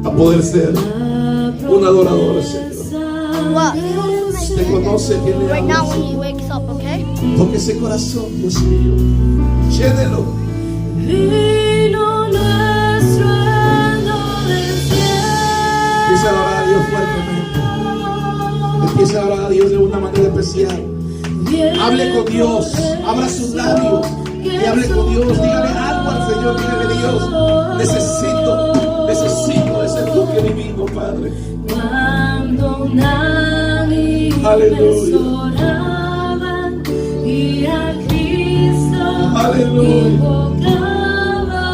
a poder ser un adorador, Señor. What? Te conoce quién le Right now ama. when he wakes up, okay? Toque ese corazón, Dios mío. Llénelo. Vino nuestro del cielo. Empieza a adorar a Dios fuertemente. Empieza a adorar a Dios de una manera especial. Hable con Dios. Abra sus labios y hable con Dios. Dígale algo al Señor. Dígale, Dios, necesito ese toque divino, Padre. Cuando nadie Aleluya. oraban y a Cristo Aleluya. invocaba.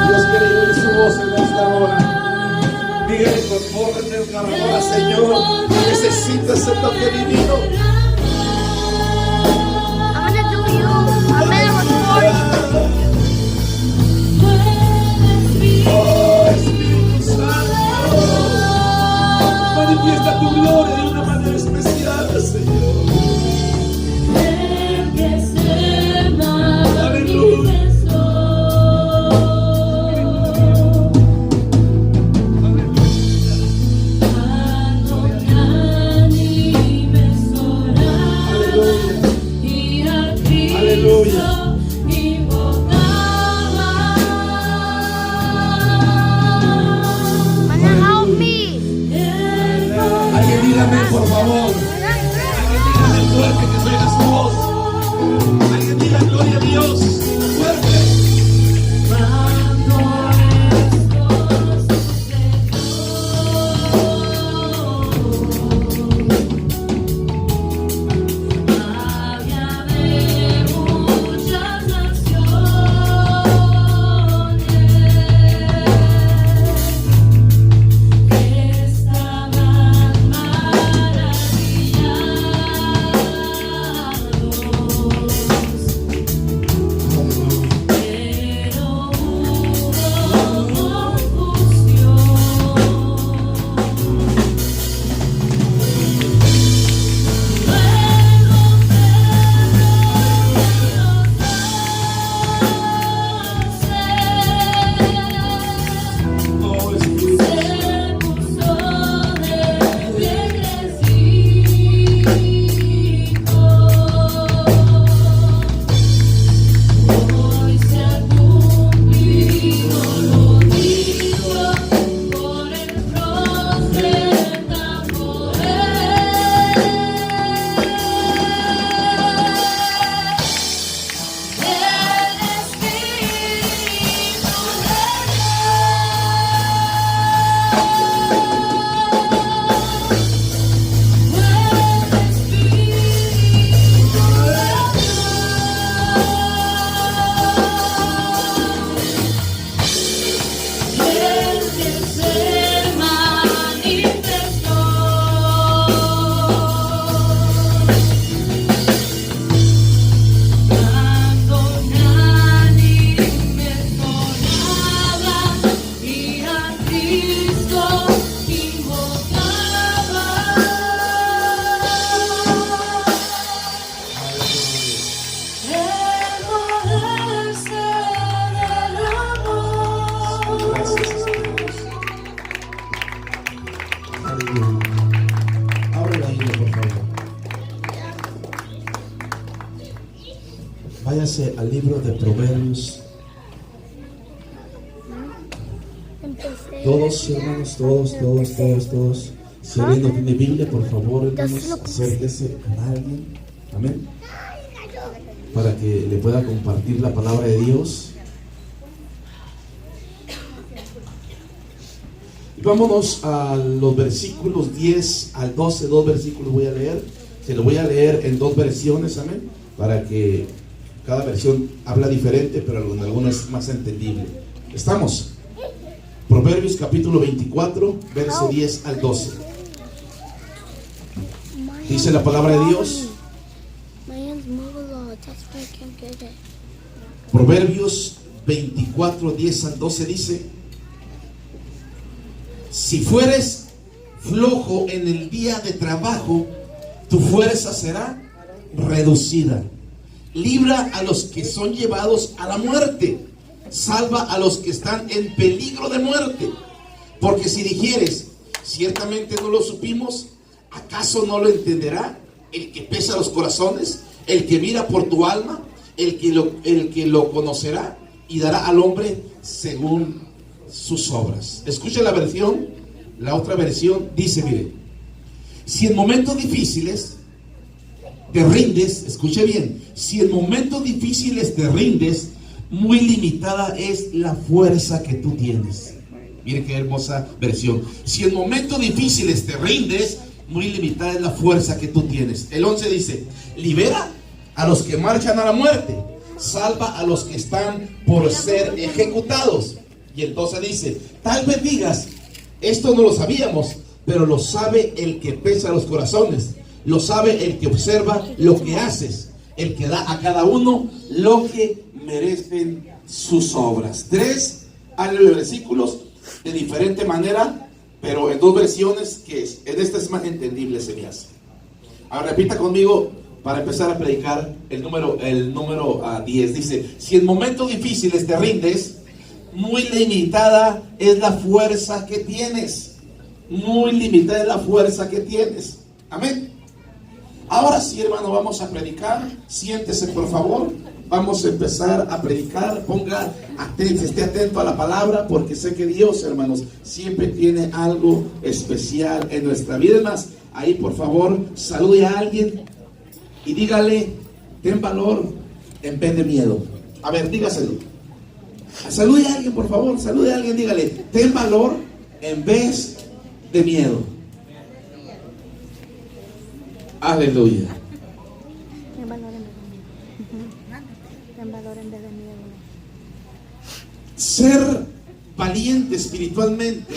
Dios quiere oír su voz en esta hora. Dígale con voz desgarradora, Señor, necesito ese toque divino. I'm gonna do you. I'm gonna record. Oh, Espíritu Santo, manifiesta tu gloria de una manera especial, Señor. El que se manifestó. Cuando ánimes oraban y a Aleluya. Cristo invocaban. Wanna help me? Alguien dígame, por favor. Alguien dígame fuerte que suena su voz. Alguien diga gloria a Dios. Fuerte. Cuando esto sucedió, había de muchas naciones que estaban maravillados. Pero hubo confusión. Oh, Espíritu Se puso de pie Cristo. Hoy se ha cumplido lo dicho por el profeta Joel. El Espíritu el que se manifestó. Cuando nadie me sonaba y a Cristo invocaba. El poder se derramó. Gracias, Espíritu. Aleluya. Abre la Biblia, por favor. Váyase al libro de Proverbios. Todos, hermanos, todos. Si alguien no tiene Biblia, por favor, hermanos, acérquese a alguien. Amén. Para que le pueda compartir la palabra de Dios. Y vámonos a los versículos 10 al 12. Dos versículos voy a leer. Se los voy a leer en dos versiones, amén. Para que cada versión habla diferente, pero alguna es más entendible. ¿Estamos? Proverbios capítulo 24, verso 10 al 12. Dice la palabra de Dios. My hands move a lot. That's why I can't get it. Proverbios 24, 10 al 12 dice: si fueres flojo en el día de trabajo, tu fuerza será reducida. Libra a los que son llevados a la muerte. Salva a los que están en peligro de muerte. Porque si dijeres, ciertamente no lo supimos, ¿acaso no lo entenderá el que pesa los corazones, el que mira por tu alma, el que lo conocerá y dará al hombre según sus obras? Escucha la otra versión dice, mire, si en momentos difíciles te rindes, escuche bien, si en momentos difíciles te rindes, muy limitada es la fuerza que tú tienes. Mire qué hermosa versión. Si en momentos difíciles te rindes, muy limitada es la fuerza que tú tienes. El 11 dice, libera a los que marchan a la muerte, salva a los que están por ser ejecutados. Y el 12 dice, tal vez digas, esto no lo sabíamos, pero lo sabe el que pesa los corazones, lo sabe el que observa lo que haces, el que da a cada uno lo que merecen sus obras. 3 versículos de diferente manera, pero en 2 versiones que en esta es más entendible, se me hace. Ahora repita conmigo para empezar a predicar el número 10. Dice, si en momentos difíciles te rindes, muy limitada es la fuerza que tienes. Muy limitada es la fuerza que tienes. Amén. Ahora sí, hermano, vamos a predicar. Siéntese, por favor. Vamos a empezar a predicar. Esté atento a la palabra, porque sé que Dios, hermanos, siempre tiene algo especial en nuestra vida. Es más, ahí por favor, salude a alguien y dígale, ten valor en vez de miedo. A ver, dígaselo. Salude a alguien, por favor, salude a alguien, dígale, ten valor en vez de miedo. Aleluya. Ten valor en vez de miedo. Ten valor en vez de miedo. Ser valiente espiritualmente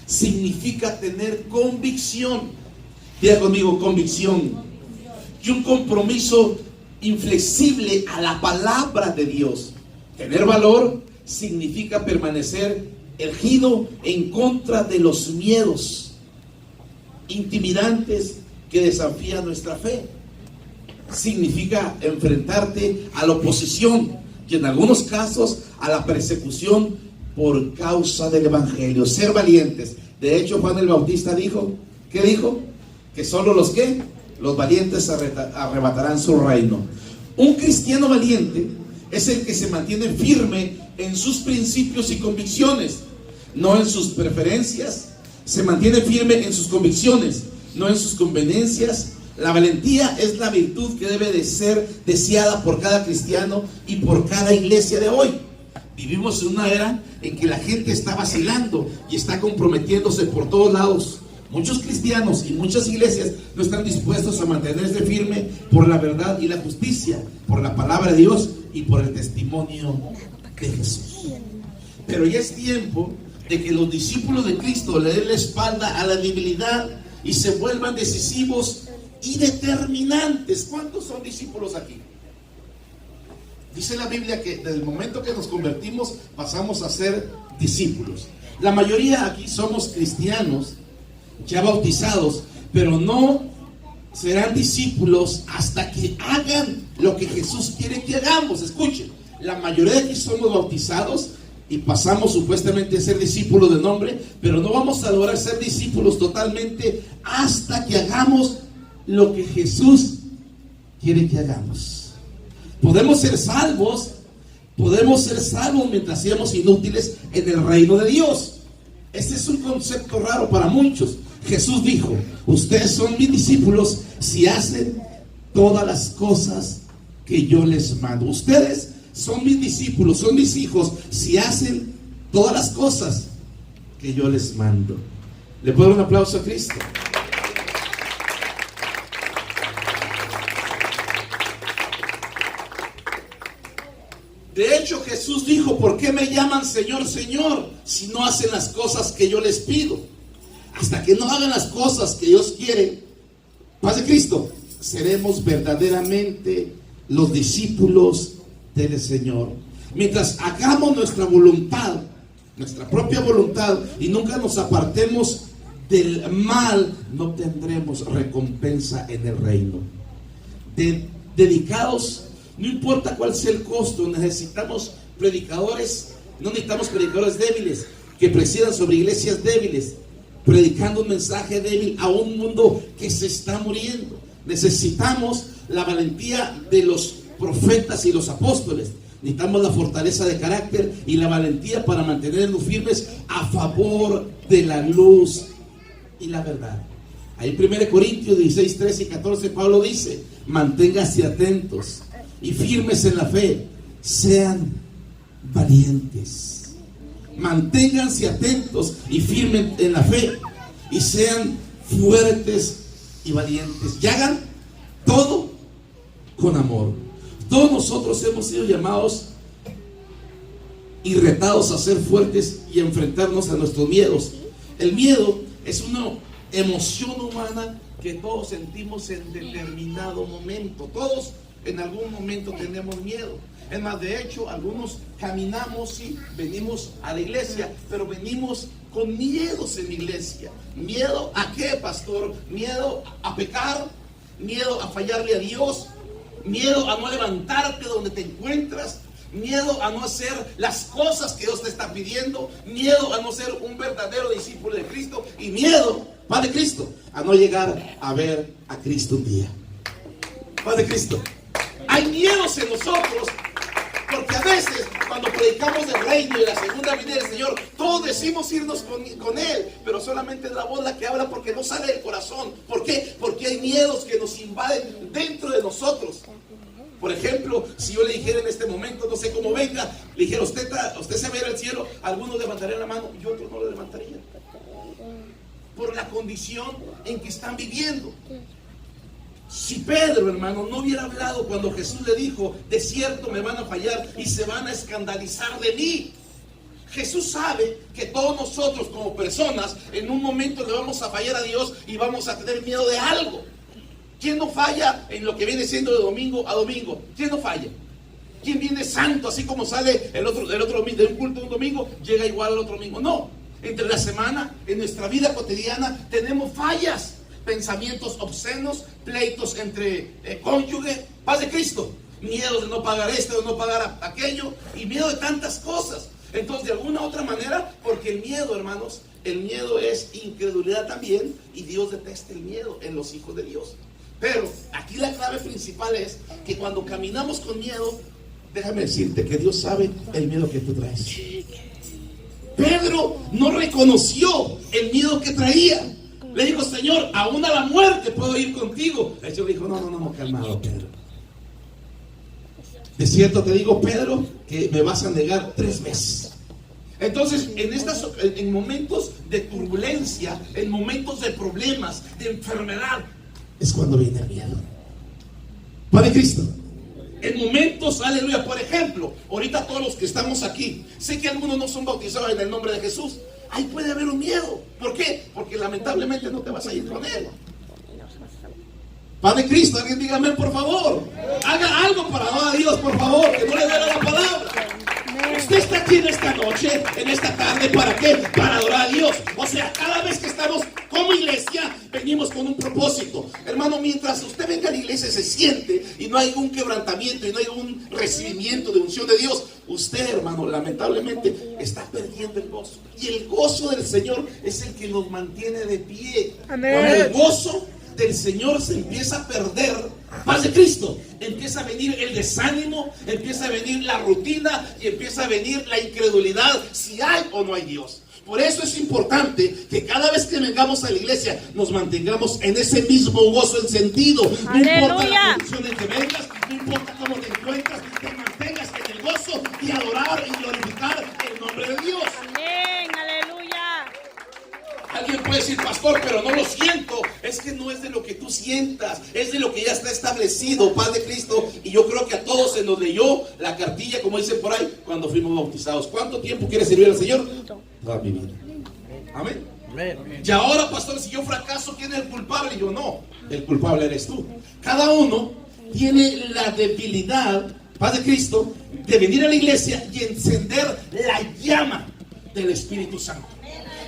significa tener convicción. Diga conmigo, convicción. Y un compromiso inflexible a la palabra de Dios. Tener valor significa permanecer erguido en contra de los miedos intimidantes que desafían nuestra fe. Significa enfrentarte a la oposición y en algunos casos a la persecución por causa del evangelio. Ser valientes. De hecho, Juan el Bautista dijo, ¿qué dijo? Que solo los valientes arrebatarán su reino. Un cristiano valiente es el que se mantiene firme en sus principios y convicciones, no en sus preferencias. Se mantiene firme en sus convicciones, no en sus conveniencias. La valentía es la virtud que debe de ser deseada por cada cristiano y por cada iglesia de hoy. Vivimos en una era en que la gente está vacilando y está comprometiéndose por todos lados. Muchos cristianos y muchas iglesias no están dispuestos a mantenerse firme por la verdad y la justicia, por la palabra de Dios y por el testimonio de Jesús. Pero ya es tiempo de que los discípulos de Cristo le den la espalda a la debilidad y se vuelvan decisivos y determinantes. ¿Cuántos son discípulos aquí? Dice la Biblia que desde el momento que nos convertimos pasamos a ser discípulos. La mayoría aquí somos cristianos ya bautizados, pero no serán discípulos hasta que hagan lo que Jesús quiere que hagamos. Escuchen, la mayoría de aquí somos bautizados y pasamos supuestamente a ser discípulos de nombre, pero no vamos a lograr ser discípulos totalmente hasta que hagamos lo que Jesús quiere que hagamos. Podemos ser salvos mientras seamos inútiles en el reino de Dios. Este es un concepto raro para muchos. Jesús dijo, ustedes son mis discípulos si hacen todas las cosas que yo les mando. Ustedes son mis discípulos, son mis hijos si hacen todas las cosas que yo les mando. ¿Le puedo dar un aplauso a Cristo? De hecho, Jesús dijo, ¿por qué me llaman Señor, Señor, si no hacen las cosas que yo les pido? Hasta que no hagan las cosas que Dios quiere, paz de Cristo, seremos verdaderamente los discípulos del Señor. Mientras hagamos nuestra voluntad, nuestra propia voluntad, y nunca nos apartemos del mal, no tendremos recompensa en el reino. Dedicados, no importa cuál sea el costo, necesitamos predicadores, no necesitamos predicadores débiles, que presidan sobre iglesias débiles, predicando un mensaje débil a un mundo que se está muriendo. Necesitamos la valentía de los profetas y los apóstoles. Necesitamos la fortaleza de carácter y la valentía para mantenernos firmes a favor de la luz y la verdad. Ahí en 1 Corintios 16, 13 y 14 Pablo dice: manténganse atentos y firmes en la fe, sean valientes. Manténganse atentos y firmes en la fe y sean fuertes y valientes, y hagan todo con amor. Todos nosotros hemos sido llamados y retados a ser fuertes y a enfrentarnos a nuestros miedos. El miedo es una emoción humana que todos sentimos en determinado momento. Todos en algún momento tenemos miedo. Es más, de hecho, algunos caminamos y venimos a la iglesia, pero venimos con miedos en la iglesia. ¿Miedo a qué, pastor? Miedo a pecar, miedo a fallarle a Dios, miedo a no levantarte donde te encuentras, miedo a no hacer las cosas que Dios te está pidiendo, miedo a no ser un verdadero discípulo de Cristo, y miedo, Padre Cristo, a no llegar a ver a Cristo un día. Padre Cristo, hay miedos en nosotros, porque a veces cuando predicamos del reino y la segunda venida del Señor, todos decimos irnos con Él, pero solamente es la voz la que habla, porque no sale del corazón. ¿Por qué? Porque hay miedos que nos invaden dentro de nosotros. Por ejemplo, si yo le dijera en este momento, no sé cómo venga, le dijera: usted se va a ir al cielo, algunos levantarían la mano y otros no la levantarían, por la condición en que están viviendo. Si Pedro, hermano, no hubiera hablado cuando Jesús le dijo: de cierto me van a fallar y se van a escandalizar de mí. Jesús sabe que todos nosotros como personas en un momento le vamos a fallar a Dios y vamos a tener miedo de algo. ¿Quién no falla en lo que viene siendo de domingo a domingo? ¿Quién no falla? ¿Quién viene santo así como sale el otro domingo, de un culto un domingo, llega igual al otro domingo? No. Entre la semana, en nuestra vida cotidiana, tenemos fallas. Pensamientos obscenos, pleitos entre cónyuge, paz de Cristo, miedo de no pagar esto, de no pagar aquello, y miedo de tantas cosas. Entonces, de alguna u otra manera, porque el miedo, hermanos, el miedo es incredulidad también, y Dios detesta el miedo en los hijos de Dios. Pero aquí la clave principal es que cuando caminamos con miedo, déjame decirte que Dios sabe el miedo que tú traes. Pedro no reconoció el miedo que traía. Le dijo: Señor, aún a la muerte puedo ir contigo. El Señor le dijo: no, calmado, Pedro. De cierto te digo, Pedro, que me vas a negar 3 veces. Entonces, en momentos de turbulencia, en momentos de problemas, de enfermedad, es cuando viene el miedo. Padre Cristo, en momentos, aleluya, por ejemplo, ahorita todos los que estamos aquí, sé que algunos no son bautizados en el nombre de Jesús. Ahí puede haber un miedo. ¿Por qué? Porque lamentablemente no te vas a ir con Él. Padre Cristo, alguien dígame por favor. Haga algo para adorar a Dios, por favor, que no le duele la palabra. Usted está aquí en esta noche, en esta tarde, ¿para qué? Para adorar a Dios. O sea, cada vez que estamos como iglesia, venimos con un propósito. Hermano, mientras usted venga a la iglesia, se siente y no hay un quebrantamiento y no hay un recibimiento de unción de Dios, usted, hermano, lamentablemente está perdiendo el gozo. Y el gozo del Señor es el que nos mantiene de pie. Amén. Cuando el gozo del Señor se empieza a perder, paz de Cristo, empieza a venir el desánimo, empieza a venir la rutina y empieza a venir la incredulidad si hay o no hay Dios. Por eso es importante que cada vez que vengamos a la iglesia nos mantengamos en ese mismo gozo encendido. No importa la condición en que vengas, no importa cómo te encuentras, te mantengas en el gozo y adorar y glorificar el nombre de Dios. Amén, aleluya. Alguien puede decir: pastor, pero no lo siento. Es que no es de lo que tú sientas, es de lo que ya está establecido, paz de Cristo. Y yo creo que a todos se nos leyó la cartilla, como dicen por ahí, cuando fuimos bautizados. ¿Cuánto tiempo quieres servir al Señor? Toda mi vida. Amén. Y ahora, pastor, si yo fracaso, ¿quién es el culpable? Y yo: no, el culpable eres tú. Cada uno tiene la debilidad, paz de Cristo, de venir a la iglesia y encender la llama del Espíritu Santo.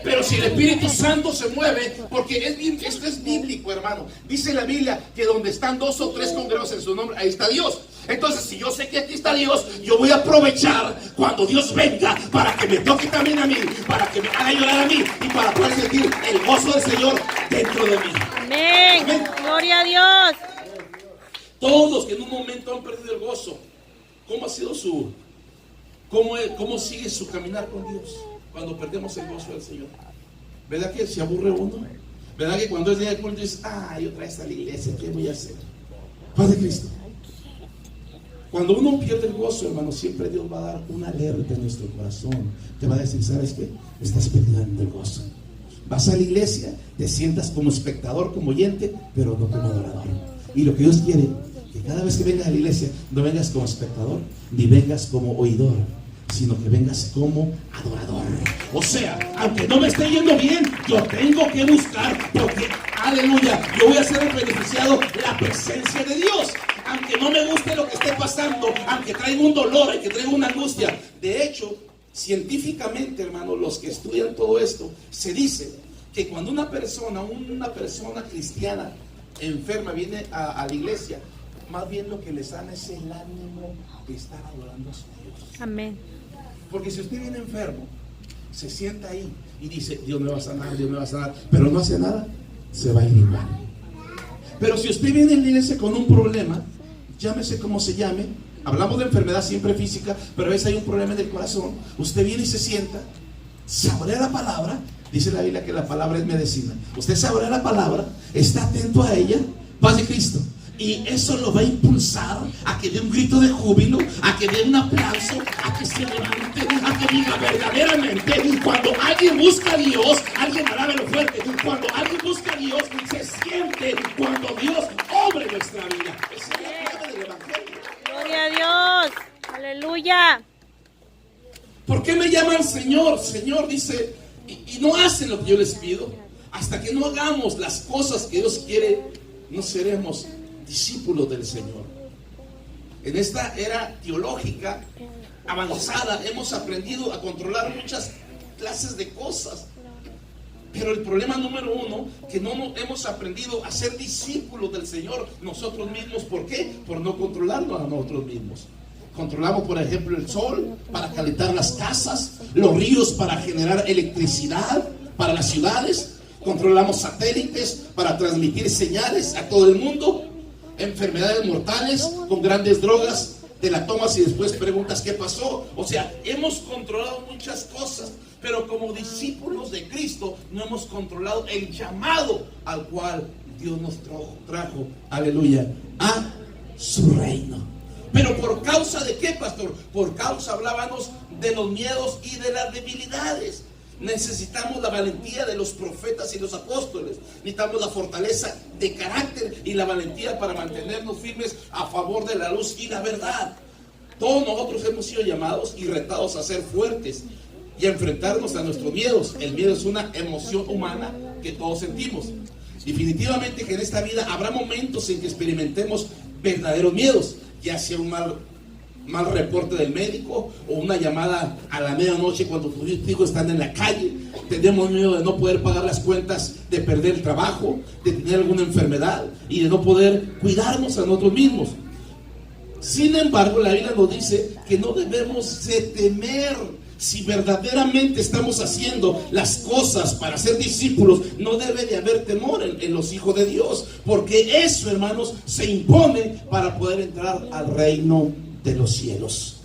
Pero si el Espíritu Santo se mueve, porque esto es bíblico, hermano. Dice la Biblia que donde están 2 o 3 congregados en su nombre, ahí está Dios. Entonces, si yo sé que aquí está Dios, yo voy a aprovechar cuando Dios venga para que me toque también a mí, para que me haga llorar a mí y para poder sentir el gozo del Señor dentro de mí. Amén. Amén. Gloria a Dios. Todos que en un momento han perdido el gozo, ¿cómo ha sido cómo sigue su caminar con Dios cuando perdemos el gozo del Señor? ¿Verdad que se aburre uno? ¿Verdad que cuando es día de culto dices, ay, otra vez a la iglesia, ¿qué voy a hacer? Paz de Cristo. Cuando uno pierde el gozo, hermano, siempre Dios va a dar una alerta en nuestro corazón. Te va a decir, ¿sabes qué? Estás perdiendo el gozo. Vas a la iglesia, te sientas como espectador, como oyente, pero no como adorador. Y lo que Dios quiere, que cada vez que vengas a la iglesia, no vengas como espectador, ni vengas como oidor, sino que vengas como adorador. O sea, aunque no me esté yendo bien, yo tengo que buscar, porque, aleluya, yo voy a ser el beneficiado de la presencia de Dios. Aunque no me guste lo que esté pasando, aunque traiga un dolor, aunque traiga una angustia. De hecho, científicamente, hermano, los que estudian todo esto, se dice que cuando una persona cristiana enferma viene a la iglesia, más bien lo que le sana es el ánimo de estar adorando a su Dios. Amén. Porque si usted viene enfermo, se sienta ahí y dice, Dios me va a sanar, Dios me va a sanar, pero no hace nada, se va a ir igual. Pero si usted viene a la iglesia con un problema, llámese como se llame, hablamos de enfermedad siempre física, pero a veces hay un problema en el corazón, usted viene y se sienta, saborea la palabra, dice la Biblia que la palabra es medicina, usted saborea la palabra, está atento a ella, paz de Cristo, y eso lo va a impulsar a que dé un grito de júbilo, a que dé un aplauso, a que se levante, a que diga verdaderamente, cuando alguien busca a Dios, alguien alábelo fuerte, cuando alguien busca a Dios, se siente cuando Dios obre nuestra vida. Esa es la clave del evangelio. Gloria a Dios. Aleluya. ¿Por qué me llaman Señor? Señor, dice, y no hacen lo que yo les pido. Hasta que no hagamos las cosas que Dios quiere, no seremos discípulos del Señor. En esta era teológica avanzada hemos aprendido a controlar muchas clases de cosas, pero el problema número uno, que no hemos aprendido a ser discípulos del Señor nosotros mismos. ¿Por qué? Por no controlarnos a nosotros mismos. Controlamos, por ejemplo, el sol para calentar las casas, los ríos para generar electricidad para las ciudades, controlamos satélites para transmitir señales a todo el mundo, enfermedades mortales con grandes drogas, te la tomas y después preguntas qué pasó. O sea, hemos controlado muchas cosas, pero como discípulos de Cristo no hemos controlado el llamado al cual Dios nos trajo, aleluya, a su reino. Pero por causa de qué, pastor? Por causa, hablábamos, de los miedos y de las debilidades. Necesitamos la valentía de los profetas y los apóstoles. Necesitamos la fortaleza de carácter y la valentía para mantenernos firmes a favor de la luz y la verdad. Todos nosotros hemos sido llamados y retados a ser fuertes y a enfrentarnos a nuestros miedos. El miedo es una emoción humana que todos sentimos. Definitivamente que en esta vida habrá momentos en que experimentemos verdaderos miedos, ya sea un mal reporte del médico o una llamada a la medianoche cuando tus hijos están en la calle. Tenemos miedo de no poder pagar las cuentas, de perder el trabajo, de tener alguna enfermedad y de no poder cuidarnos a nosotros mismos. Sin embargo, la Biblia nos dice que no debemos de temer. Si verdaderamente estamos haciendo las cosas para ser discípulos, no debe de haber temor en los hijos de Dios, porque eso, hermanos, se impone para poder entrar al reino de los cielos.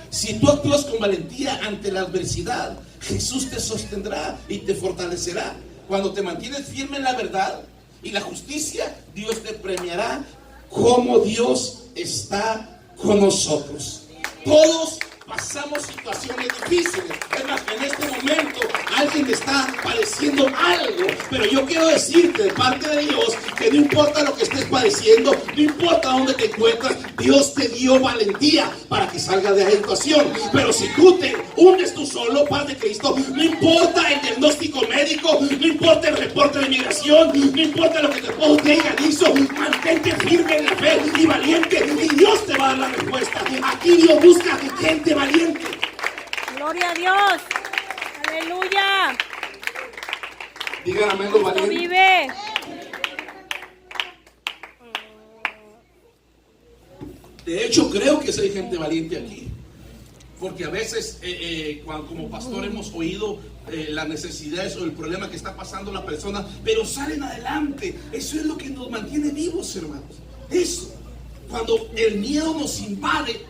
Si tú actúas con valentía ante la adversidad, Jesús te sostendrá y te fortalecerá. Cuando te mantienes firme en la verdad y la justicia, Dios te premiará como Dios está con nosotros. Todos pasamos situaciones difíciles. Es más, en este momento alguien está padeciendo algo, pero yo quiero decirte de parte de Dios que no importa lo que estés padeciendo, no importa dónde te encuentras, Dios te dio valentía para que salgas de la situación. Pero si tú te hundes tú solo, paz de Cristo, no importa el diagnóstico médico, no importa el reporte de migración, no importa lo que tu esposo te haya dicho, mantente firme en la fe y valiente, y Dios te va a dar la respuesta. Aquí Dios busca gente valiente. Gloria a Dios. Aleluya. Digan amén los Cristo valientes. vive. De hecho, creo que sí hay gente valiente aquí. Porque a veces, cuando como pastor hemos oído las necesidades o el problema que está pasando la persona, pero salen adelante. Eso es lo que nos mantiene vivos, hermanos. Eso. Cuando el miedo nos invade,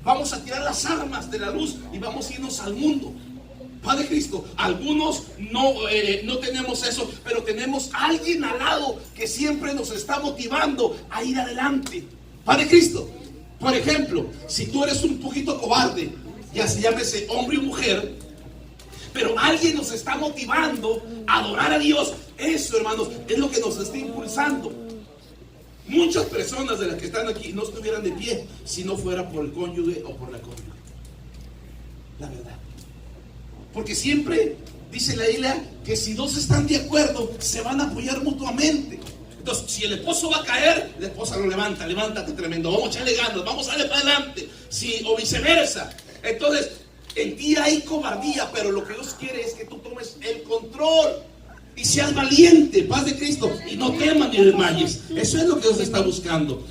vamos a tirar las armas de la luz y vamos a irnos al mundo. Padre Cristo, algunos no tenemos eso, pero tenemos a alguien al lado que siempre nos está motivando a ir adelante. Padre Cristo, por ejemplo, si tú eres un poquito cobarde, ya se llámese hombre o mujer, pero alguien nos está motivando a adorar a Dios, eso, hermanos, es lo que nos está impulsando. Muchas personas de las que están aquí no estuvieran de pie si no fuera por el cónyuge o por la cónyuge. La verdad. Porque siempre dice la Biblia que si dos están de acuerdo, se van a apoyar mutuamente. Entonces, si el esposo va a caer, la esposa lo levanta, levántate tremendo, vamos a echarle ganas, vamos a darle para adelante, o viceversa. Entonces, en ti hay cobardía, pero lo que Dios quiere es que tú tomes el control y seas valiente, paz de Cristo, y no temas ni desmayes. Eso es lo que Dios está buscando.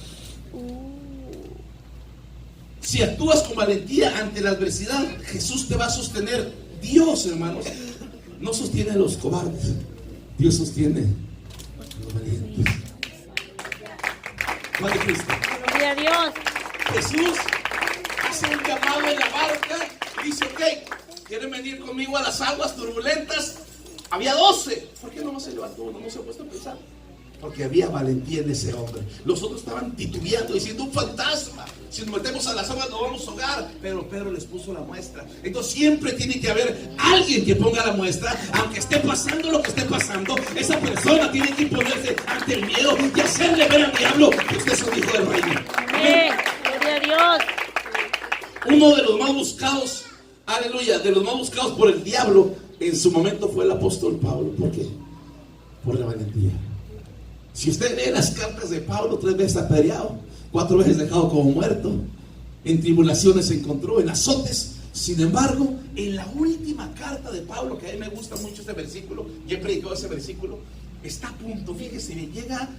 Si actúas con valentía ante la adversidad, Jesús te va a sostener. Dios, hermanos, no sostiene a los cobardes, Dios sostiene a los valientes. Padre Cristo. Gloria a Dios. Jesús hace un llamado en la barca y dice: ok, ¿quieren venir conmigo a las aguas turbulentas? Había 12. ¿Por qué no se levantó uno? No se ha puesto a pensar. Porque había valentía en ese hombre. Los otros estaban titubeando, diciendo: un fantasma. Si nos metemos a las aguas nos vamos a ahogar. Pero Pedro les puso la muestra. Entonces siempre tiene que haber alguien que ponga la muestra. Aunque esté pasando lo que esté pasando, esa persona tiene que ponerse ante el miedo y hacerle ver al diablo que usted es un hijo del reino. Amén. Gloria a Dios. Uno de los más buscados, aleluya, de los más buscados por el diablo en su momento fue el apóstol Pablo. ¿Por qué? Por la valentía. Si usted lee las cartas de Pablo, 3 veces apedreado, 4 veces dejado como muerto, en tribulaciones se encontró, en azotes. Sin embargo, en la última carta de Pablo, que a mí me gusta mucho este versículo, yo he predicado ese versículo, está a punto, fíjese, llega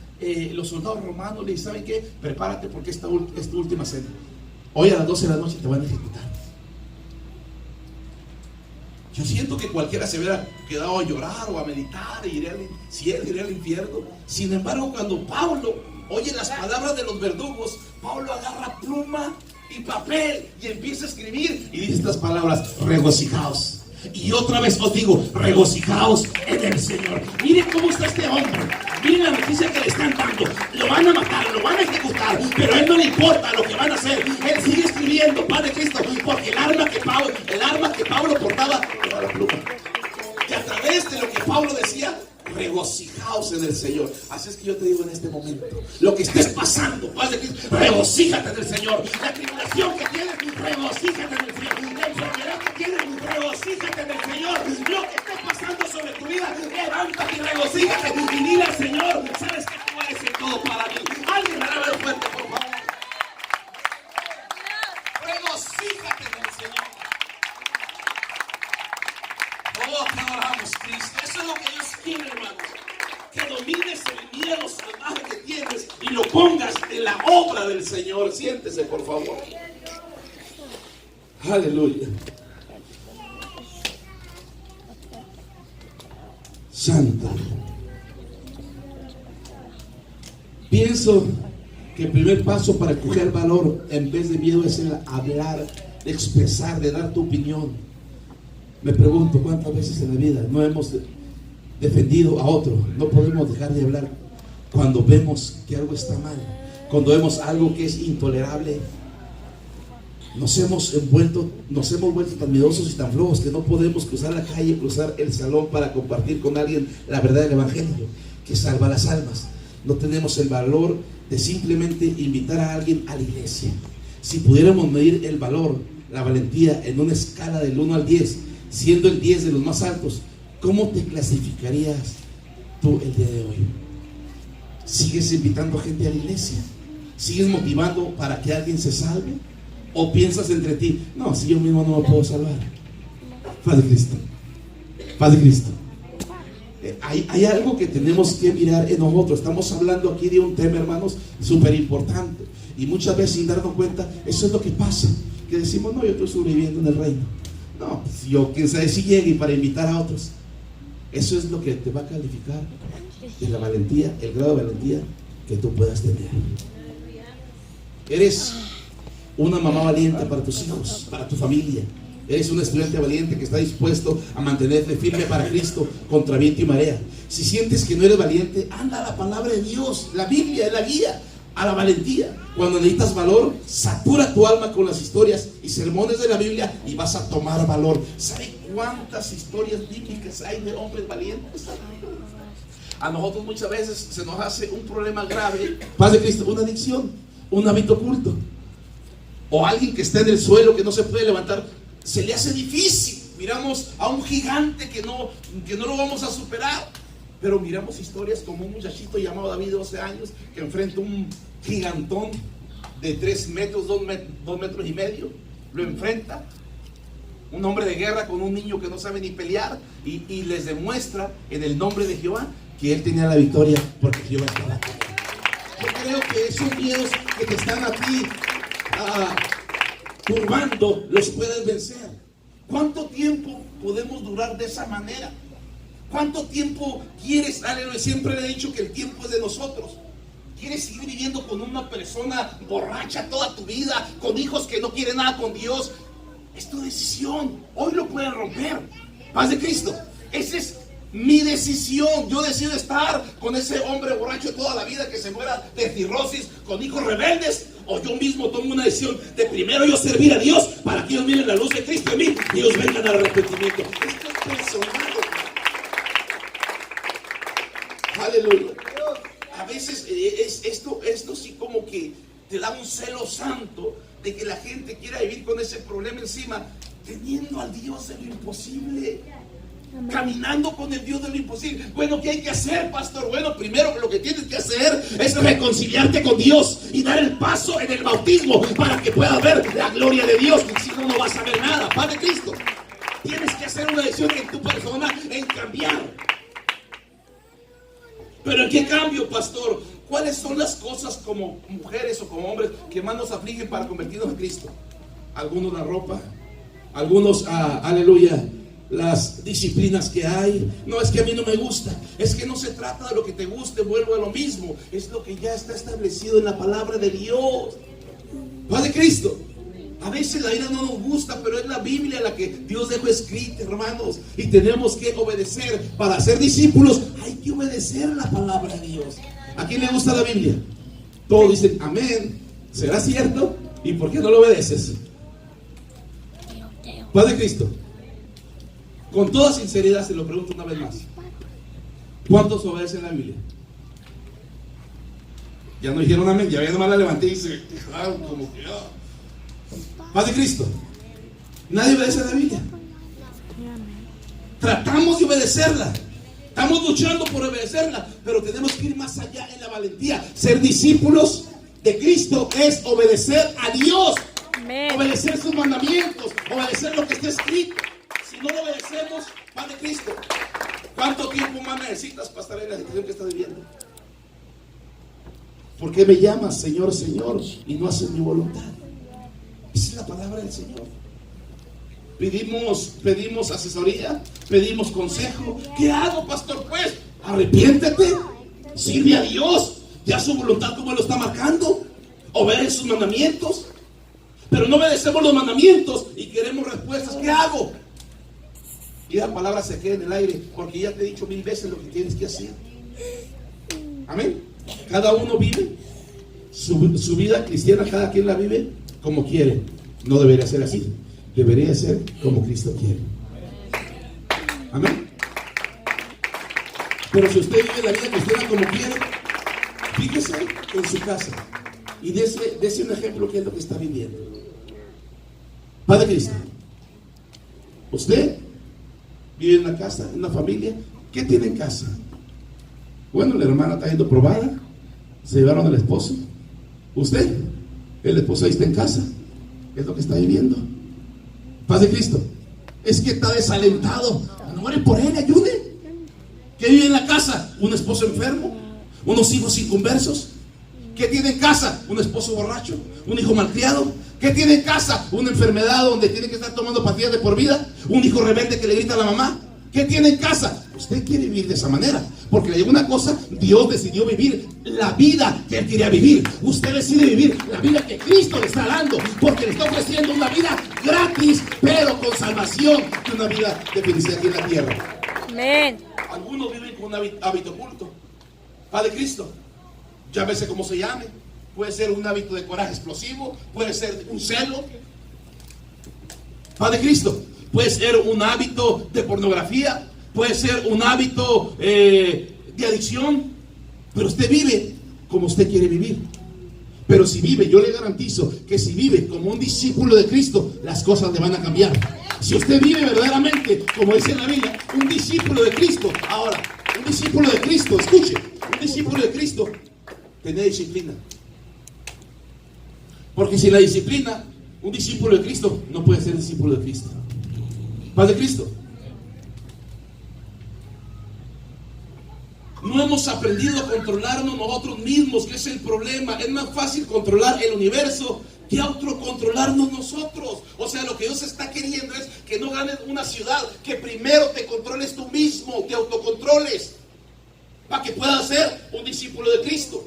los soldados romanos, le dicen: ¿saben qué? Prepárate porque esta última cena, hoy a las 12 de la noche te van a ejecutar. Yo siento que cualquiera se hubiera quedado a llorar o a meditar y iría al cielo, iría al infierno. Sin embargo, cuando Pablo oye las palabras de los verdugos, Pablo agarra pluma y papel y empieza a escribir y dice estas palabras: regocijaos. Y otra vez os digo: regocijaos en el Señor. Miren cómo está este hombre. Miren la noticia que le están dando. Lo van a matar, lo van a ejecutar, pero a él no le importa lo que van a hacer. Él sigue escribiendo, Padre Cristo, porque el arma que Pablo portaba era la pluma. Y a través de lo que Pablo decía, regocijaos en el Señor. Así es que yo te digo en este momento, lo que estés pasando, Padre Cristo, regocíjate en el Señor. La tribulación que tienes, regocíjate en el Señor. La enfermedad que tienes, regocíjate en el Señor. Lo que esté pasando sobre tu vida, levántate y regocíjate y dile al Señor: sabes que tú eres el todo para mí. Alguien alábalo fuerte, por favor. Regocíjate en el Señor. Oh, te adoramos, Cristo. Eso es lo que Dios quiere, hermanos. Que domines el miedo salvaje que tienes y lo pongas en la obra del Señor. Siéntese, por favor. Aleluya. Santo. Pienso que el primer paso para coger valor en vez de miedo es el hablar, de expresar, de dar tu opinión. Me pregunto cuántas veces en la vida no hemos defendido a otro. No podemos dejar de hablar cuando vemos que algo está mal, cuando vemos algo que es intolerable. Nos hemos vuelto tan miedosos y tan flojos que no podemos cruzar la calle, cruzar el salón para compartir con alguien la verdad del Evangelio que salva las almas. No tenemos el valor de simplemente invitar a alguien a la iglesia. Si pudiéramos medir el valor, la valentía en una escala del 1 al 10, siendo el 10 de los más altos, ¿cómo te clasificarías tú el día de hoy? ¿Sigues invitando a gente a la iglesia? ¿Sigues motivando para que alguien se salve? ¿O piensas entre ti: no, si yo mismo no me puedo salvar? Padre Cristo, Padre Cristo, hay algo que tenemos que mirar en nosotros. Estamos hablando aquí de un tema, hermanos, súper importante. Y muchas veces sin darnos cuenta, eso es lo que pasa. Que decimos, no, yo estoy sobreviviendo en el reino. No, pues yo, quién sabe si llegue para invitar a otros. Eso es lo que te va a calificar de la valentía, el grado de valentía que tú puedas tener. Eres una mamá valiente para tus hijos, para tu familia. Eres un estudiante valiente que está dispuesto a mantenerte firme para Cristo contra viento y marea. Si sientes que no eres valiente, anda a la palabra de Dios. La Biblia es la guía a la valentía. Cuando necesitas valor, satura tu alma con las historias y sermones de la Biblia y vas a tomar valor. ¿Sabe cuántas historias bíblicas hay de hombres valientes? A nosotros muchas veces se nos hace un problema grave, paz de Cristo, una adicción, un hábito oculto, o alguien que está en el suelo que no se puede levantar. Se le hace difícil. Miramos a un gigante que no lo vamos a superar. Pero miramos historias como un muchachito llamado David de 12 años que enfrenta un gigantón de 3 metros, 2 metros y medio. Lo enfrenta. Un hombre de guerra con un niño que no sabe ni pelear. Y les demuestra en el nombre de Jehová que él tenía la victoria porque Jehová estaba con él. Yo creo que esos miedos que te están a ti turbando, los puedes vencer. ¿Cuánto tiempo podemos durar de esa manera? ¿Cuánto tiempo quieres? Aleluya, siempre le he dicho que el tiempo es de nosotros. ¿Quieres seguir viviendo con una persona borracha toda tu vida? Con hijos que no quieren nada con Dios. Es tu decisión. Hoy lo puedes romper. Paz de Cristo. Esa es mi decisión. Yo decido estar con ese hombre borracho toda la vida que se muera de cirrosis, con hijos rebeldes. O yo mismo tomo una decisión de primero yo servir a Dios para que ellos miren la luz de Cristo en mí y ellos vengan al arrepentimiento. Esto es personal. Aleluya. A veces esto sí como que te da un celo santo de que la gente quiera vivir con ese problema encima, teniendo al Dios de lo imposible. Caminando con el Dios de lo imposible. Bueno, ¿qué hay que hacer, pastor? Bueno, primero lo que tienes que hacer es reconciliarte con Dios y dar el paso en el bautismo para que puedas ver la gloria de Dios. Si no, no vas a ver nada. Padre Cristo, tienes que hacer una decisión en tu persona en cambiar. Pero ¿en qué cambio, pastor? ¿Cuáles son las cosas como mujeres o como hombres que más nos afligen para convertirnos en Cristo? Algunos la ropa, algunos, aleluya, las disciplinas que hay. No, es que a mí no me gusta. Es que no se trata de lo que te guste, vuelvo a lo mismo. Es lo que ya está establecido en la palabra de Dios. Padre Cristo, a veces la ira no nos gusta, pero es la Biblia la que Dios dejó escrita, hermanos. Y tenemos que obedecer. Para ser discípulos hay que obedecer la palabra de Dios. ¿A quién le gusta la Biblia? Todos dicen amén. ¿Será cierto? ¿Y por qué no lo obedeces? Padre Cristo, con toda sinceridad se lo pregunto una vez más. ¿Cuántos obedecen la Biblia? Ya no dijeron amén, ya nomás la levanté y se quejaron como que... Padre Cristo, nadie obedece a la Biblia. Tratamos de obedecerla. Estamos luchando por obedecerla, pero tenemos que ir más allá en la valentía. Ser discípulos de Cristo es obedecer a Dios. Amén. Obedecer sus mandamientos, obedecer lo que está escrito. Si no lo obedecemos, Padre Cristo, ¿cuánto tiempo más necesitas para estar en la situación que estás viviendo? ¿Por qué me llamas Señor, Señor y no haces mi voluntad? Esa es la palabra del Señor. Pedimos asesoría, pedimos consejo. ¿Qué hago, pastor? Pues arrepiéntete, sirve a Dios, ya su voluntad como Él lo está marcando, obedece sus mandamientos. Pero no obedecemos los mandamientos y queremos respuestas. ¿Qué hago? Y la palabra se queda en el aire, porque ya te he dicho 1000 veces lo que tienes que hacer. Amén. Cada uno vive su vida cristiana, cada quien la vive como quiere. No debería ser así. Debería ser como Cristo quiere. Amén. Pero si usted vive la vida cristiana como quiere, fíjese en su casa y dese un ejemplo que es lo que está viviendo. Padre Cristo, usted vive en una casa, en una familia. ¿Qué tiene en casa? Bueno, la hermana está yendo probada, se llevaron al esposo. Usted, el esposo ahí está en casa. Es lo que está viviendo. Paz de Cristo. Es que está desalentado. No ore por él, ayude. ¿Qué vive en la casa? Un esposo enfermo, unos hijos inconversos. ¿Qué tiene en casa? Un esposo borracho, un hijo malcriado. ¿Qué tiene en casa? Una enfermedad donde tiene que estar tomando pastillas de por vida. Un hijo rebelde que le grita a la mamá. ¿Qué tiene en casa? Usted quiere vivir de esa manera. Porque le digo una cosa, Dios decidió vivir la vida que Él quería vivir. Usted decide vivir la vida que Cristo le está dando. Porque le está ofreciendo una vida gratis, pero con salvación, y una vida de felicidad aquí en la tierra. Amén. Algunos viven con un hábito oculto. Padre Cristo, llámese como se llame. Puede ser un hábito de coraje explosivo, puede ser un celo. Padre Cristo, puede ser un hábito de pornografía, puede ser un hábito de adicción. Pero usted vive como usted quiere vivir. Pero si vive, yo le garantizo que si vive como un discípulo de Cristo, las cosas le van a cambiar. Si usted vive verdaderamente, como dice en la Biblia, un discípulo de Cristo. Ahora, un discípulo de Cristo, escuche, un discípulo de Cristo tiene disciplina. Porque sin la disciplina, un discípulo de Cristo no puede ser discípulo de Cristo. ¿Paz de Cristo? No hemos aprendido a controlarnos nosotros mismos, que es el problema. Es más fácil controlar el universo que autocontrolarnos nosotros. O sea, lo que Dios está queriendo es que no ganes una ciudad, que primero te controles tú mismo, te autocontroles, para que puedas ser un discípulo de Cristo.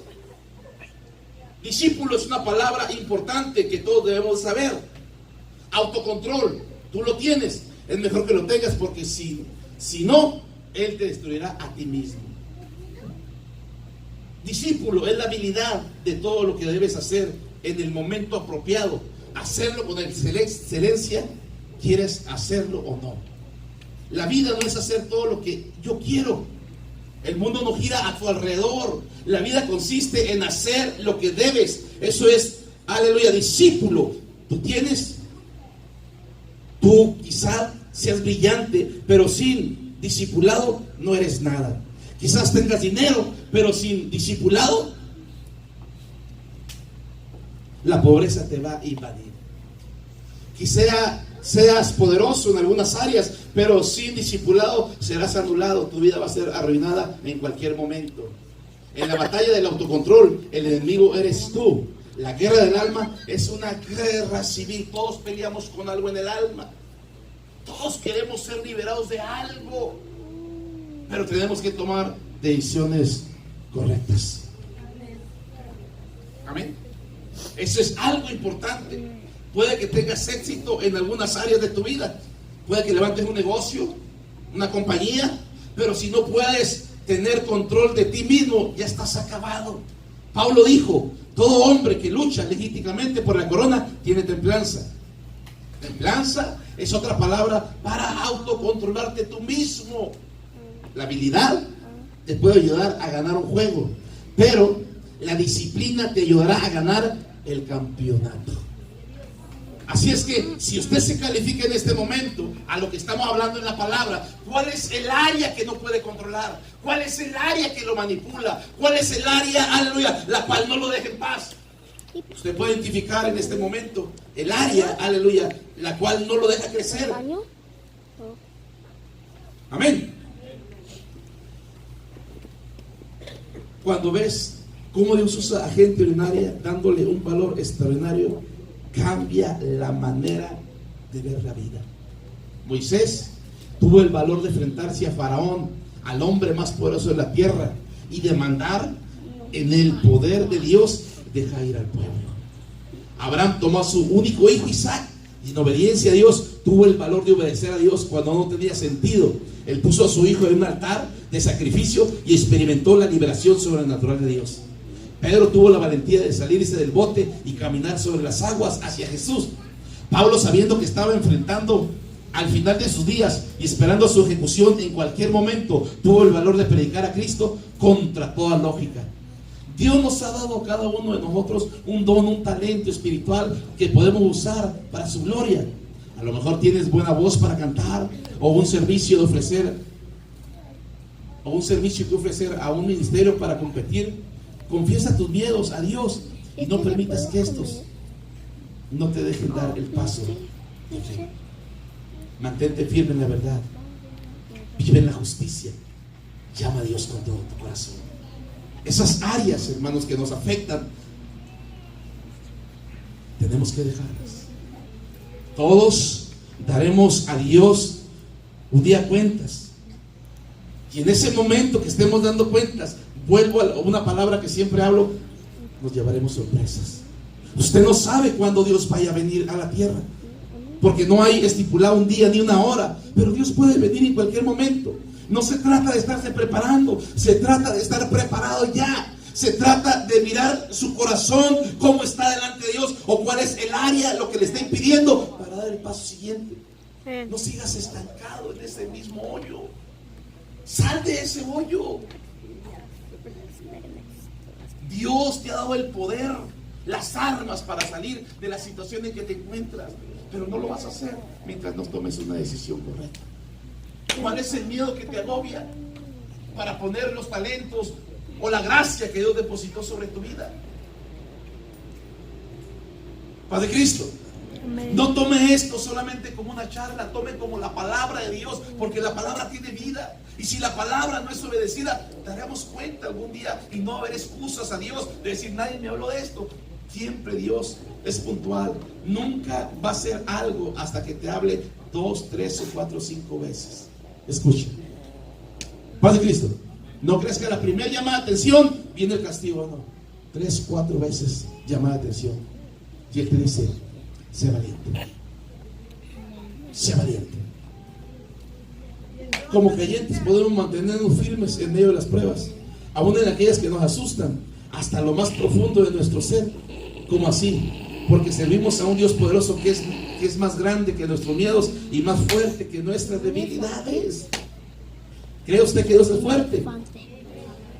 Discípulo es una palabra importante que todos debemos saber. Autocontrol, tú lo tienes. Es mejor que lo tengas, porque si no, Él te destruirá a ti mismo. Discípulo es la habilidad de todo lo que debes hacer en el momento apropiado. Hacerlo con excelencia, quieres hacerlo o no. La vida no es hacer todo lo que yo quiero. El mundo no gira a tu alrededor. La vida consiste en hacer lo que debes. Eso es, aleluya, discípulo. Tú quizás seas brillante, pero sin discipulado no eres nada. Quizás tengas dinero, pero sin discipulado, la pobreza te va a invadir. Quizás seas poderoso en algunas áreas, pero sin discipulado serás anulado. Tu vida va a ser arruinada en cualquier momento. En la batalla del autocontrol, el enemigo eres tú. La guerra del alma es una guerra civil. Todos peleamos con algo en el alma. Todos queremos ser liberados de algo. Pero tenemos que tomar decisiones correctas. Amén. Eso es algo importante. Puede que tengas éxito en algunas áreas de tu vida. Puede que levantes un negocio, una compañía, pero si no puedes tener control de ti mismo, ya estás acabado. Pablo dijo: todo hombre que lucha legítimamente por la corona tiene templanza. Templanza es otra palabra para autocontrolarte tú mismo. La habilidad te puede ayudar a ganar un juego, pero la disciplina te ayudará a ganar el campeonato. Así es que si usted se califica en este momento a lo que estamos hablando en la palabra, ¿cuál es el área que no puede controlar? ¿Cuál es el área que lo manipula? ¿Cuál es el área, aleluya, la cual no lo deja en paz? Usted puede identificar en este momento el área, aleluya, la cual no lo deja crecer. Amén. Cuando ves cómo Dios usa a gente en un área, dándole un valor extraordinario, cambia la manera de ver la vida. Moisés tuvo el valor de enfrentarse a Faraón, al hombre más poderoso de la tierra, y de mandar en el poder de Dios, deja ir al pueblo. Abraham tomó a su único hijo Isaac, y en obediencia a Dios tuvo el valor de obedecer a Dios cuando no tenía sentido. Él puso a su hijo en un altar de sacrificio y experimentó la liberación sobrenatural de Dios. Pedro tuvo la valentía de salirse del bote y caminar sobre las aguas hacia Jesús. Pablo, sabiendo que estaba enfrentando al final de sus días y esperando su ejecución en cualquier momento, tuvo el valor de predicar a Cristo contra toda lógica. Dios nos ha dado a cada uno de nosotros un don, un talento espiritual que podemos usar para su gloria. A lo mejor tienes buena voz para cantar, o un servicio de ofrecer, o un servicio que ofrecer a un ministerio para competir. Confiesa tus miedos a Dios y no permitas que estos no te dejen dar el paso de fe. Mantente firme en la verdad, vive en la justicia, llama a Dios con todo tu corazón. esas áreas, hermanos, que nos afectan, tenemos que dejarlas. Todos daremos a Dios un día cuentas. Y en ese momento que estemos dando cuentas, vuelvo a una palabra que siempre hablo, nos llevaremos sorpresas. Usted no sabe cuándo Dios vaya a venir a la tierra, porque no hay estipulado un día ni una hora, pero Dios puede venir en cualquier momento. No se trata de estarse preparando, se trata de estar preparado ya. Se trata de mirar su corazón, cómo está delante de Dios, o cuál es el área, lo que le está impidiendo para dar el paso siguiente. No sigas estancado en ese mismo hoyo. Sal de ese hoyo. Dios te ha dado el poder, las armas para salir de la situación en que te encuentras, pero no lo vas a hacer mientras no tomes una decisión correcta. ¿Cuál es el miedo que te agobia para poner los talentos o la gracia que Dios depositó sobre tu vida? Padre Cristo, no tome esto solamente como una charla, tome como la palabra de Dios, porque la palabra tiene vida. Y si la palabra no es obedecida, daremos cuenta algún día y no haber excusas a Dios de decir, nadie me habló de esto. Siempre Dios es puntual. Nunca va a hacer algo hasta que te hable 2, 3 o 4 o 5 veces. Escucha. Padre Cristo, no crees que a la primera llamada de atención viene el castigo, no. 3, 4 veces llamada de atención. Y Él te dice, sé valiente. Sé valiente. Como creyentes podemos mantenernos firmes en medio de las pruebas, aún en aquellas que nos asustan, hasta lo más profundo de nuestro ser. ¿Cómo así? Porque servimos a un Dios poderoso que es más grande que nuestros miedos y más fuerte que nuestras debilidades. ¿Cree usted que Dios es fuerte?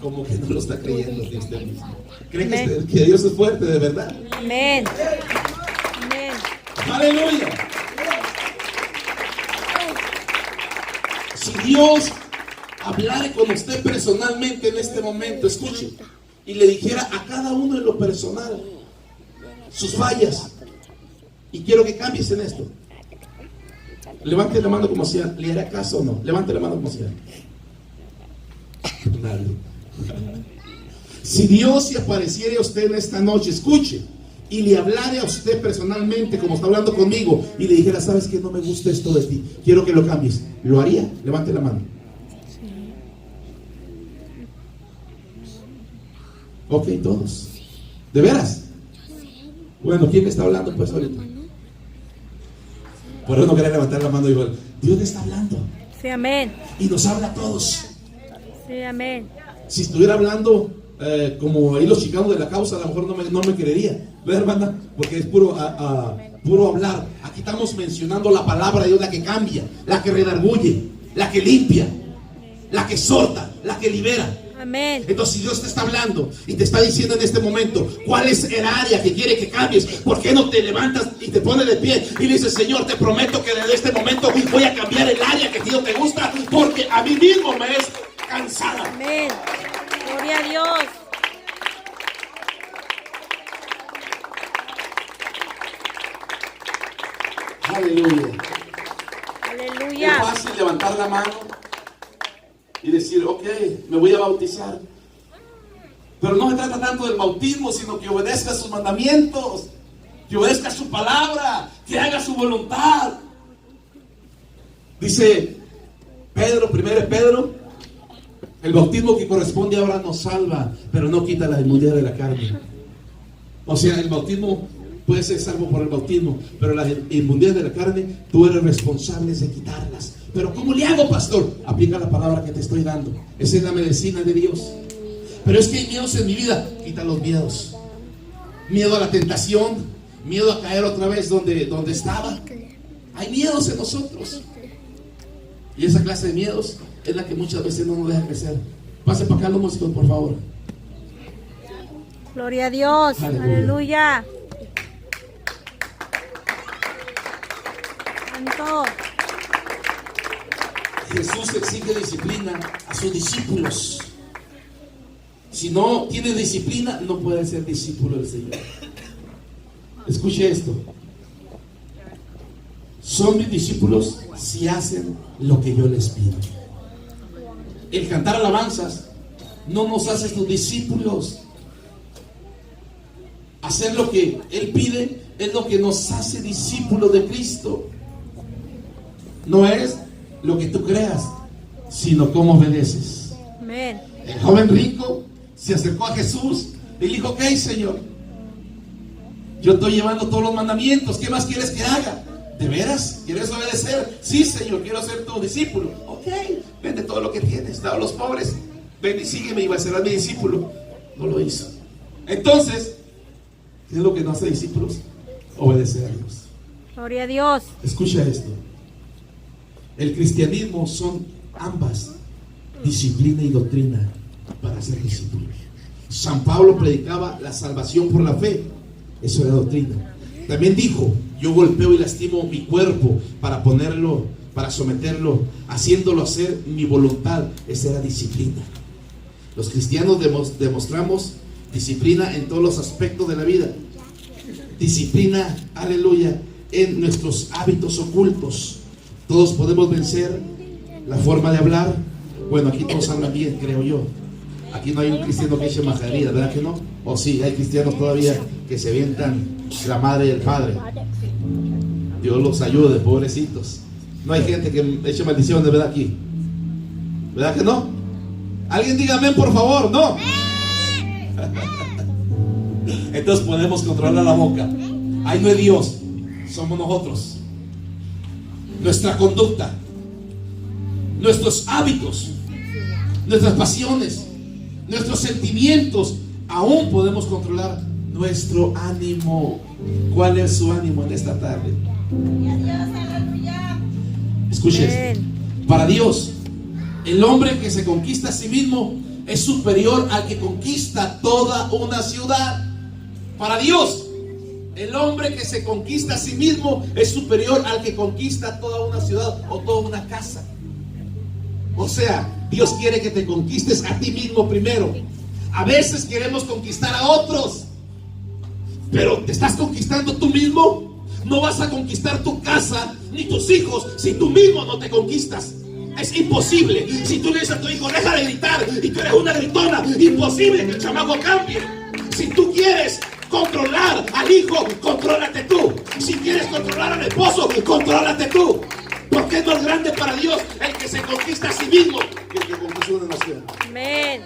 Como que no lo está creyendo de usted mismo. ¿Cree que Dios es fuerte de verdad? Amén. Amén. Aleluya. Si Dios hablara con usted personalmente en este momento, escuche, y le dijera a cada uno en lo personal sus fallas, y quiero que cambies en esto. Levante la mano como si le hará caso o no. Levante la mano como si. Si Dios se apareciera a usted en esta noche, escuche, y le hablara a usted personalmente como está hablando conmigo, y le dijera, sabes que no me gusta esto de ti, quiero que lo cambies, ¿lo haría? Levante la mano. Ok, todos. ¿De veras? Bueno, ¿quién me está hablando pues ahorita? Por eso no quería levantar la mano igual. Dios le está hablando. Sí, amén. Y nos habla a todos. Sí, amén. Si estuviera hablando como ahí los chicanos de la causa, a lo mejor no me creería, ¿verdad, hermana? Porque es puro hablar. Aquí estamos mencionando la palabra de Dios, la que cambia, la que redarguye, la que limpia, la que exhorta, la que libera. Amén. Entonces, si Dios te está hablando y te está diciendo en este momento cuál es el área que quiere que cambies, ¿por qué no te levantas y te pones de pie y le dices, Señor, te prometo que desde este momento voy a cambiar el área que a ti no te gusta, porque a mí mismo me es cansada? Amén. Gloria a Dios. Aleluya. Aleluya. Es fácil levantar la mano y decir, ok, me voy a bautizar. Pero no se trata tanto del bautismo, sino que obedezca sus mandamientos, que obedezca su palabra, que haga su voluntad. Dice Pedro, 1 Pedro, el bautismo que corresponde ahora nos salva, pero no quita la inmundicia de la carne. O sea, el bautismo puede ser salvo por el bautismo, pero las inmundicias de la carne, tú eres responsable de quitarlas. Pero ¿cómo le hago, pastor? Aplica la palabra que te estoy dando. Esa es la medicina de Dios. Pero es que hay miedos en mi vida. Quita los miedos. Miedo a la tentación, miedo a caer otra vez donde estaba. Hay miedos en nosotros. Y esa clase de miedos es la que muchas veces no nos deja crecer. Pase para acá los músicos, por favor. Gloria a Dios. Aleluya. Aleluya. Santo. Jesús exige disciplina a sus discípulos. Si no tiene disciplina, no puede ser discípulo del Señor. Escuche esto. Son mis discípulos si hacen lo que yo les pido. El cantar alabanzas no nos hace tus discípulos. Hacer lo que Él pide es lo que nos hace discípulos de Cristo. No es lo que tú creas, sino cómo obedeces. Amén. El joven rico se acercó a Jesús y le dijo: ok, Señor, yo estoy llevando todos los mandamientos, ¿qué más quieres que haga? ¿De veras? ¿Quieres obedecer? Sí, Señor, quiero ser tu discípulo. Ok, vende todo lo que tienes, da a los pobres, ven y sígueme y serás mi discípulo. No lo hizo. Entonces, ¿qué es lo que nos hace discípulos? Obedecer a Dios. Gloria a Dios. Escucha esto. El cristianismo son ambas, disciplina y doctrina, para ser discípulos. San Pablo predicaba la salvación por la fe. Eso era doctrina. También dijo: yo golpeo y lastimo mi cuerpo para ponerlo, para someterlo, haciéndolo hacer mi voluntad. Esa era disciplina. Los cristianos demostramos disciplina en todos los aspectos de la vida. Disciplina, aleluya, en nuestros hábitos ocultos. Todos podemos vencer la forma de hablar. Bueno, aquí todos hablan bien, creo yo. Aquí no hay un cristiano que eche majadería, ¿verdad que no? O sí, hay cristianos todavía que se avientan la madre y el padre. Dios los ayude, pobrecitos. No hay gente que eche maldiciones, ¿verdad? Aquí, ¿verdad que no? Alguien diga amén, por favor. No. Entonces podemos controlar la boca. Ahí no es Dios, somos nosotros. Nuestra conducta, nuestros hábitos, nuestras pasiones, nuestros sentimientos. Aún podemos controlar nuestro ánimo. ¿Cuál es su ánimo en esta tarde? Escuche esto. Para Dios, el hombre que se conquista a sí mismo es superior al que conquista toda una ciudad. Para Dios, el hombre que se conquista a sí mismo es superior al que conquista toda una ciudad o toda una casa. O sea, Dios quiere que te conquistes a ti mismo primero. A veces queremos conquistar a otros, pero ¿te estás conquistando tú mismo? No vas a conquistar tu casa ni tus hijos si tú mismo no te conquistas. Es imposible. Si tú le dices a tu hijo: deja de gritar, y tú eres una gritona, imposible que el chamaco cambie. Si tú quieres controlar al hijo, contrólate tú. Si quieres controlar al esposo, contrólate tú. Porque es más grande para Dios el que se conquista a sí mismo que el que conquista una nación. Amén.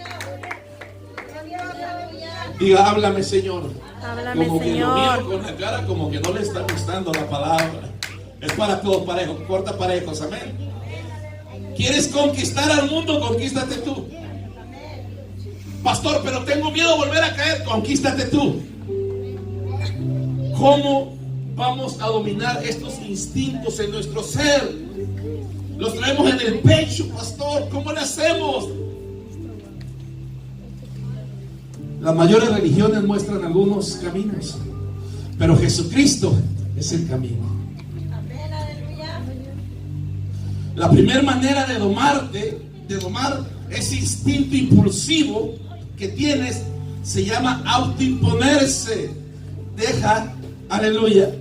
Diga: háblame, Señor. Háblame, como Señor. que lo miro con la cara como que no le está gustando la palabra. Es para todos parejos, corta parejos, amén. ¿Quieres conquistar al mundo? Conquístate tú. Pastor, pero tengo miedo de volver a caer. Conquístate tú. ¿Cómo vamos a dominar estos instintos en nuestro ser? Los traemos en el pecho, pastor. ¿Cómo le hacemos? Las mayores religiones muestran algunos caminos, pero Jesucristo es el camino. La primera manera de domar ese instinto impulsivo que tienes se llama autoimponerse. Deja, aleluya,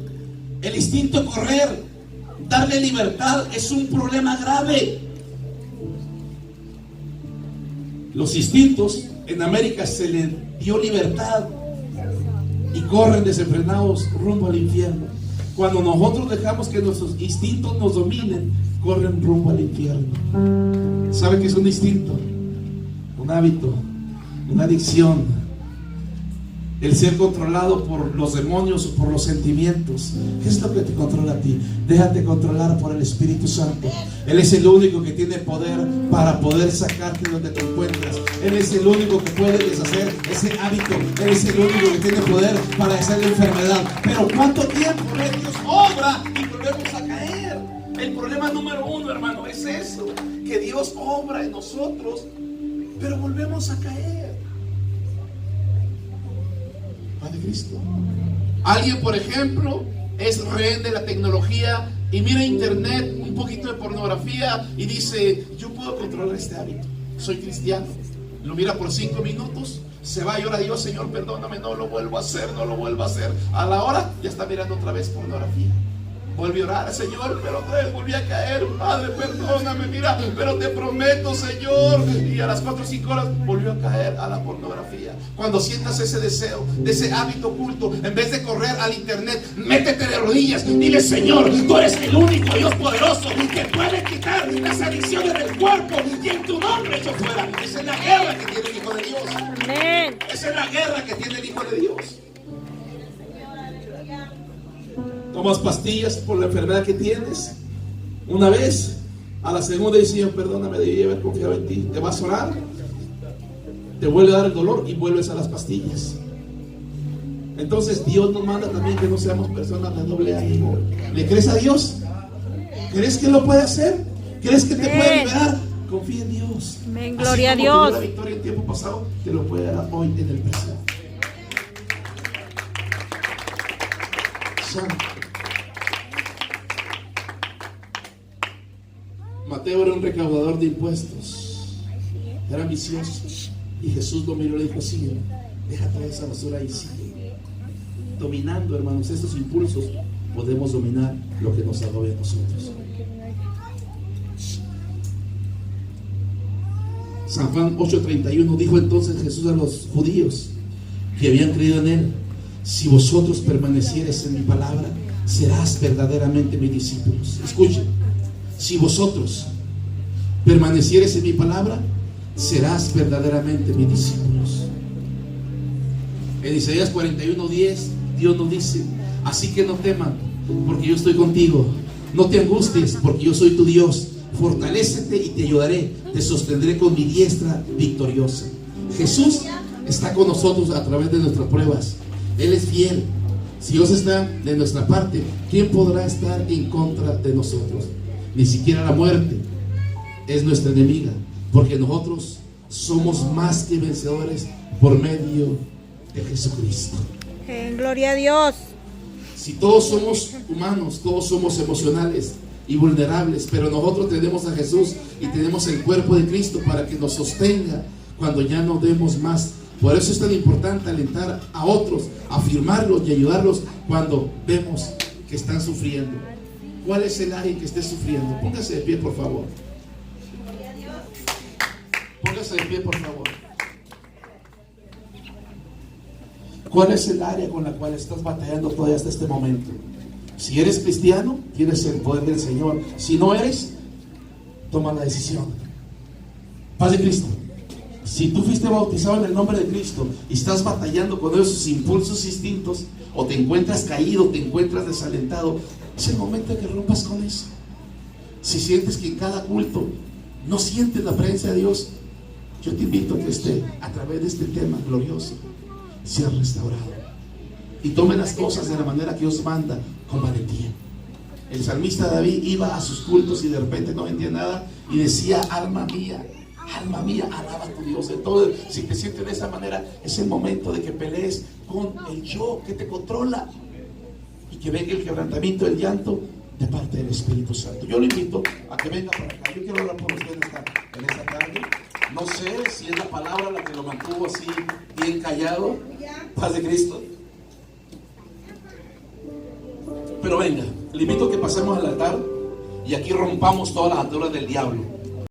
el instinto correr. Darle libertad es un problema grave. Los instintos en América se les dio libertad y corren desenfrenados rumbo al infierno. Cuando nosotros dejamos que nuestros instintos nos dominen, corren rumbo al infierno. ¿Sabe qué es un instinto? Un hábito, una adicción. El ser controlado por los demonios o por los sentimientos. ¿Qué es lo que te controla a ti? Déjate controlar por el Espíritu Santo. Él es el único que tiene poder para poder sacarte de donde te encuentras. Él es el único que puede deshacer ese hábito. Él es el único que tiene poder para deshacer la enfermedad. Pero ¿cuánto tiempo Dios obra y volvemos a caer? El problema número uno, hermano, es eso. Que Dios obra en nosotros, pero volvemos a caer. Padre Cristo. Alguien, por ejemplo, es rehén de la tecnología y mira internet, un poquito de pornografía y dice: yo puedo controlar este hábito, soy cristiano. Lo mira por 5 minutos, se va y ora a Dios: Señor, perdóname, no lo vuelvo a hacer, no lo vuelvo a hacer. A la hora ya está mirando otra vez pornografía. Volví a orar, Señor, pero otra vez volví a caer. Padre, perdóname, mira, pero te prometo, Señor. Y a las 4 o 5 horas volvió a caer a la pornografía. Cuando sientas ese deseo, de ese hábito oculto, en vez de correr al internet, métete de rodillas. Dile, Señor, tú eres el único Dios poderoso que puede quitar las adicciones del cuerpo. Y en tu nombre yo fuera. Esa es la guerra que tiene el Hijo de Dios. Amén. Esa es la guerra que tiene el Hijo de Dios. Tomas pastillas por la enfermedad que tienes. Una vez, a la segunda dice, Señor, perdóname, debí haber confiado en ti. Te vas a orar, te vuelve a dar el dolor y vuelves a las pastillas. Entonces Dios nos manda también que no seamos personas de doble ánimo. ¿Le crees a Dios? ¿Crees que lo puede hacer? ¿Crees que te puede liberar? Confía en Dios. Amén, gloria a Así como te dio Dios. la victoria en tiempo pasado, te lo puede dar hoy en el presente. Santo. Mateo era un recaudador de impuestos, era ambicioso, y Jesús lo miró y le dijo, Señor, deja toda esa basura y sigue. Dominando, hermanos, estos impulsos, podemos dominar lo que nos agobia a nosotros. San Juan 8:31 dijo entonces Jesús a los judíos que habían creído en él, si vosotros permaneciereis en mi palabra, serás verdaderamente mis discípulos. Escuchen. Si vosotros permanecieres en mi palabra, serás verdaderamente mis discípulos. En Isaías 41:10, Dios nos dice, así que no teman, porque yo estoy contigo. No te angusties, porque yo soy tu Dios. Fortalécete y te ayudaré. Te sostendré con mi diestra victoriosa. Jesús está con nosotros a través de nuestras pruebas. Él es fiel. Si Dios está de nuestra parte, ¿quién podrá estar en contra de nosotros? Ni siquiera la muerte es nuestra enemiga, porque nosotros somos más que vencedores por medio de Jesucristo. Gloria a Dios. Si todos somos humanos, todos somos emocionales y vulnerables, pero nosotros tenemos a Jesús y tenemos el cuerpo de Cristo para que nos sostenga cuando ya no demos más. Por eso es tan importante alentar a otros, afirmarlos y ayudarlos cuando vemos que están sufriendo. ¿Cuál es el área en que esté sufriendo? Póngase de pie, por favor. Póngase de pie, por favor. ¿Cuál es el área con la cual estás batallando todavía hasta este momento? Si eres cristiano, tienes el poder del Señor. Si no eres, toma la decisión. Paz de Cristo. Si tú fuiste bautizado en el nombre de Cristo y estás batallando con esos impulsos instintos, o te encuentras caído, te encuentras desalentado, es el momento de que rompas con eso. Si sientes que en cada culto no sientes la presencia de Dios, yo te invito a que a través de este tema glorioso sea restaurado y tome las cosas de la manera que Dios manda, con valentía. El salmista David iba a sus cultos y de repente no entendía nada y decía, alma mía, alaba a tu Dios. Entonces, si te sientes de esa manera, es el momento de que pelees con el yo que te controla y que venga el quebrantamiento, el llanto de parte del Espíritu Santo. Yo le invito a que venga para acá. Yo quiero hablar por usted en esta tarde. No sé si es la palabra la que lo mantuvo así bien callado. Paz de Cristo. Pero venga, le invito a que pasemos al altar y aquí rompamos todas las ataduras del diablo.